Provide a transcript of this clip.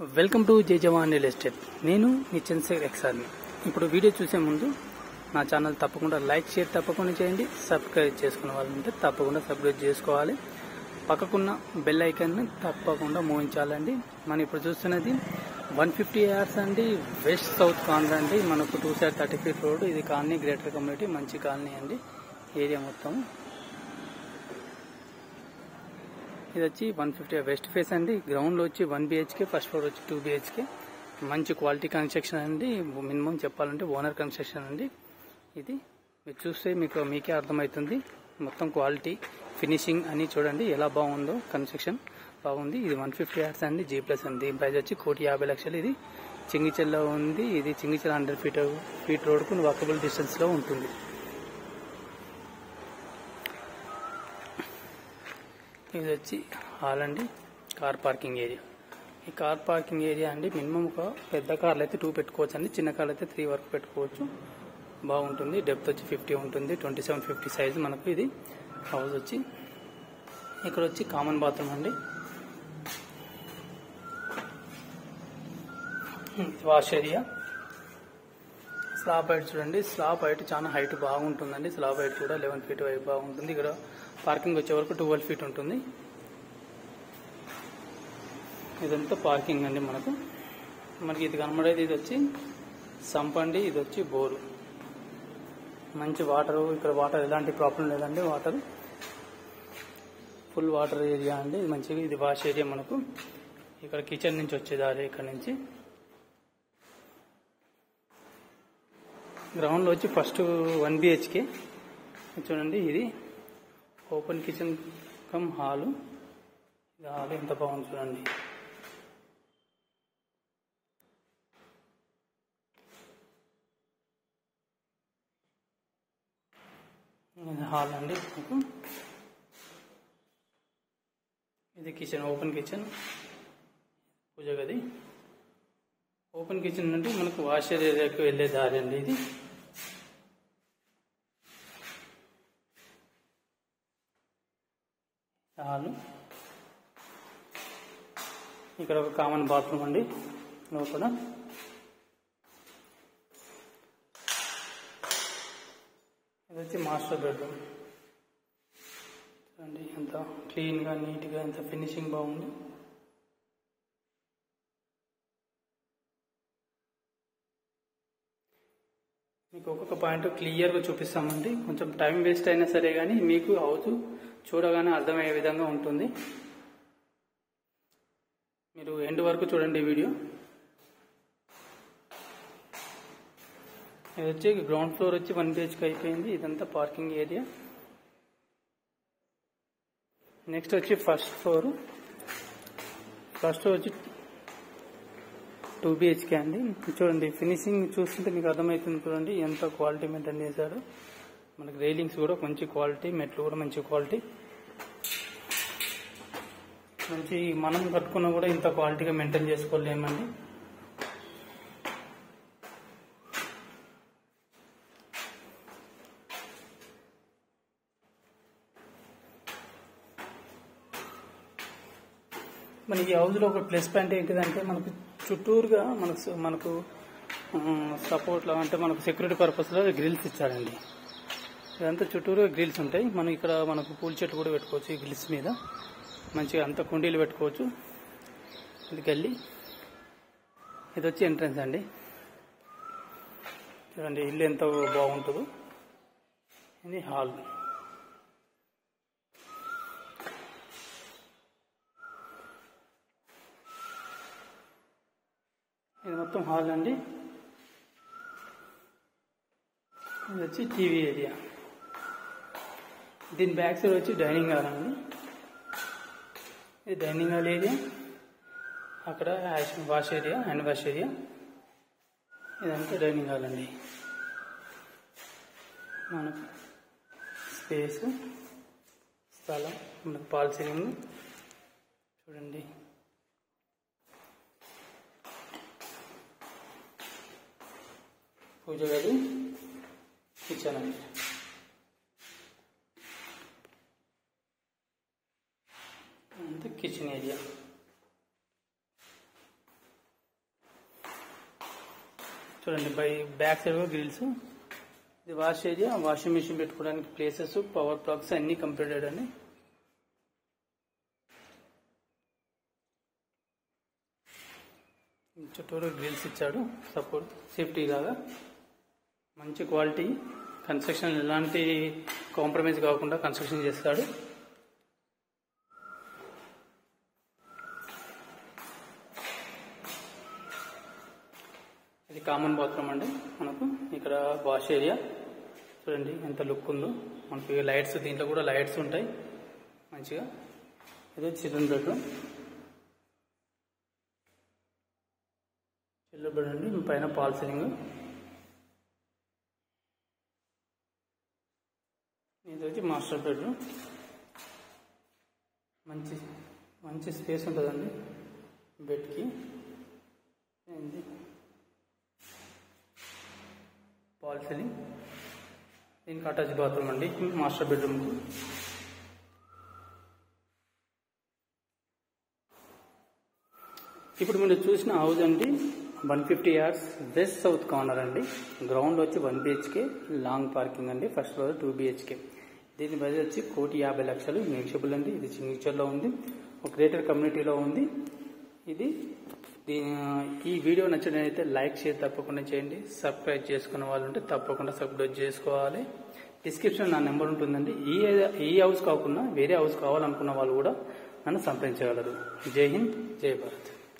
Welcome to జై జవాన్ real estate. నేను మీ చంద్రశేఖర్ ఎక్స్ఆర్ని. ఇప్పుడు వీడియో చూసే ముందు నా ఛానల్ తప్పకుండా లైక్ షేర్ తప్పకుండా చేయండి. సబ్స్క్రైబ్ చేసుకున్న వాళ్ళంటే తప్పకుండా సబ్స్క్రైబ్ చేసుకోవాలి. పక్కకున్న బెల్ ఐకాన్ని తప్పకుండా మోగించాలండి. మనం ఇప్పుడు చూస్తున్నది 150 acres అండి, వెస్ట్ సౌత్ కాలనీ అండి. మనకు 2 side 30 feet రోడ్. ఇది కాలనీ గ్రేటర్ కమ్యూనిటీ, మంచి కాలనీ అండి. ఏరియా మొత్తం ఇది వచ్చి 150 వెస్ట్ ఫేస్ అండి. గ్రౌండ్ లో వచ్చి 1 BHK, ఫస్ట్ ఫ్లోర్ వచ్చి 2 BHK. మంచి క్వాలిటీ కన్స్ట్రక్షన్ అండి. మినిమం చెప్పాలంటే ఓనర్ కన్స్ట్రక్షన్ అండి. ఇది మీరు చూస్తే మీకే అర్థమవుతుంది. మొత్తం క్వాలిటీ ఫినిషింగ్ అని చూడండి ఎలా బాగుందో. కన్స్ట్రక్షన్ బాగుంది. ఇది 150 acres అండి, G+ అండి. దీని ప్రైస్ వచ్చి 1,50,00,000. ఇది చింగిచెల్లో ఉంది. ఇది చింగిచెల్ 100 feet రోడ్కు వాకబుల్ డిస్టెన్స్ లో ఉంటుంది. ఇది వచ్చి హాల్ అండి, కార్ పార్కింగ్ ఏరియా. ఈ కార్ పార్కింగ్ ఏరియా అండి మినిమం ఒక పెద్ద కార్లు అయితే 2 పెట్టుకోవచ్చు అండి, చిన్న కార్లు అయితే 3 వరకు పెట్టుకోవచ్చు. బాగుంటుంది. డెప్త్ వచ్చి 50 ఉంటుంది. 27-50 సైజ్ మనకు ఇది హౌస్ వచ్చి. ఇక్కడ వచ్చి కామన్ బాత్రూమ్ అండి, వాష్ ఏరియా. స్లాబ్ హైట్ చూడండి. స్లాబ్ హైట్ చాలా హైట్ బాగుంటుందండి. స్లాబ్ హైట్ కూడా 11 feet హైట్ బాగుంటుంది. ఇక్కడ పార్కింగ్ వచ్చే వరకు 12 feet ఉంటుంది. ఇదంతా పార్కింగ్ అండి. మనకి ఇది కనబడేది ఇది వచ్చి సంప్ అండి. ఇది వచ్చి బోరు. మంచి వాటర్, ఇక్కడ వాటర్ ఎలాంటి ప్రాబ్లం లేదండి. వాటర్ ఫుల్ వాటర్ ఏరియా అండి. ఇది మంచిగా. ఇది వాష్ ఏరియా. మనకు ఇక్కడ కిచెన్ నుంచి వచ్చేదారి. ఇక్కడ నుంచి గ్రౌండ్ లో వచ్చి ఫస్ట్ 1 BHK చూడండి. ఇది ఓపెన్ కిచెన్ కమ్ హాలు. ఇది హాల్ ఎంత బాగుంది చూడండి. ఇది హాల్ అండి. ఇది కిచెన్, ఓపెన్ కిచెన్, పూజ గది. ఓపెన్ కిచెన్ అంటే మనకు వాషర్ ఏరియాకి వెళ్ళే దారి అండి. ఇది హాలు. ఇక్కడ ఒక కామన్ బాత్రూమ్ అండి లోపల. ఇది వచ్చి మాస్టర్ బెడ్రూమ్. చూడండి ఎంత క్లీన్గా నీట్గా, ఎంత ఫినిషింగ్ బాగుంది. మీకు ఒక్కొక్క పాయింట్ క్లియర్గా చూపిస్తామండి. కొంచెం టైం వేస్ట్ అయినా సరే కానీ మీకు హౌస్ చూడగానే అర్థమయ్యే విధంగా ఉంటుంది. మీరు ఎండ్ వరకు చూడండి వీడియో. ఇది వచ్చి గ్రౌండ్ ఫ్లోర్ వచ్చి 1 BHK అయిపోయింది. ఇదంతా పార్కింగ్ ఏరియా. నెక్స్ట్ వచ్చి ఫస్ట్ ఫ్లోర్ వచ్చి 2 BHK అండి. చూడండి ఫినిషింగ్ చూస్తుంటే మీకు అర్థమవుతుంది. చూడండి ఎంత క్వాలిటీ మెయింటైన్ చేశారు. మనకి రైలింగ్స్ కూడా మంచి క్వాలిటీ, మెట్లు కూడా మంచి క్వాలిటీ. మంచి మనం కట్టుకున్నా కూడా ఇంత క్వాలిటీగా మెయింటైన్ చేసుకోలేమండి. మనకి హౌస్లో ఒక ప్లస్ పాయింట్ ఏంటిదంటే మనకు చుట్టూరుగా మనకు సపోర్ట్లో అంటే మనకు సెక్యూరిటీ పర్పస్లో గ్రిల్స్ ఇచ్చాడండి. ఇదంతా చుట్టూరుగా గ్రిల్స్ ఉంటాయి. మనం ఇక్కడ మనకు పూల చెట్టు కూడా పెట్టుకోవచ్చు. ఈ గ్రిల్స్ మీద మంచిగా అంత కుండీలు పెట్టుకోవచ్చు. ఇదికెళ్ళి ఇది వచ్చి ఎంట్రన్స్ అండి. చూడండి ఇల్లు ఎంత బాగుంటుందో. ఇది హాల్. ఇది మొత్తం హాల్ అండి. ఇది వచ్చి టీవీ ఏరియా. దీని బ్యాక్ సైడ్ వచ్చి డైనింగ్ హాల్ అండి. ఇది డైనింగ్ హాల్ ఏరియా. అక్కడ wash area, hand wash area. ఇదంతా డైనింగ్ హాల్ అండి. మనకు స్పేస్, స్థలం, మనకు పాల్ సీలింగ్ చూడండి. పూజ గది, కిచెన్ అండి. అంతా కిచెన్ ఏరియా. చూడండి బ్యాక్ సైడ్ గ్రిల్స్. ఇది వాష్ ఏరియా, వాషింగ్ మిషన్ పెట్టుకోవడానికి ప్లేసెస్, పవర్ ప్లగ్స్ అన్ని కంప్లీటెడ్ అండి. చుట్టూరు గ్రిల్స్ ఇచ్చాడు సపోర్ట్ సేఫ్టీ లాగా. మంచి క్వాలిటీ కన్స్ట్రక్షన్, ఎలాంటి కాంప్రమైజ్ కాకుండా కన్స్ట్రక్షన్ చేస్తాడు. ఇది కామన్ బాత్రూమ్ అండి. మనకు ఇక్కడ వాష్ ఏరియా చూడండి ఎంత లుక్ ఉందో. మనకి లైట్స్, దీంట్లో కూడా లైట్స్ ఉంటాయి మంచిగా. ఇది చిల్డ్రన్ బెడ్రూమ్. చిల్డ్రన్ బెడ్ అండి, పైన పాల్ సీలింగ్. ఇది వచ్చి మాస్టర్ బెడ్రూమ్. మంచి స్పేస్ ఉంటుందండి బెడ్కి. Fall ceiling. దీనికి అటాచ్ బాత్రూమ్ అండి మాస్టర్ బెడ్రూమ్కి. ఇప్పుడు మీరు చూసిన హౌస్ అండి 150 yards వెస్ట్ సౌత్ కార్నర్ అండి. గ్రౌండ్ వచ్చి 1 BHK, లాంగ్ పార్కింగ్ అండి. First floor 2 BHK. దీని బడ్జెట్ వచ్చి 1,50,00,000 నెగిషియబుల్ అండి. ఇది సిగ్నేచర్లో ఉంది, ఒక గ్రేటర్ కమ్యూనిటీలో ఉంది. ఈ వీడియో నచ్చినట్లయితే లైక్, షేర్ తప్పకుండా చేయండి. సబ్స్క్రైబ్ చేసుకున్న వాళ్ళు ఉంటే తప్పకుండా సబ్స్క్రైబ్ చేసుకోవాలి. డిస్క్రిప్షన్ నా నెంబర్ ఉంటుందండి. ఈ హౌస్ కాకుండా వేరే హౌస్ కావాలనుకున్న వాళ్ళు కూడా నన్ను సంప్రదించగలరు. జై హింద్, జై భారత్.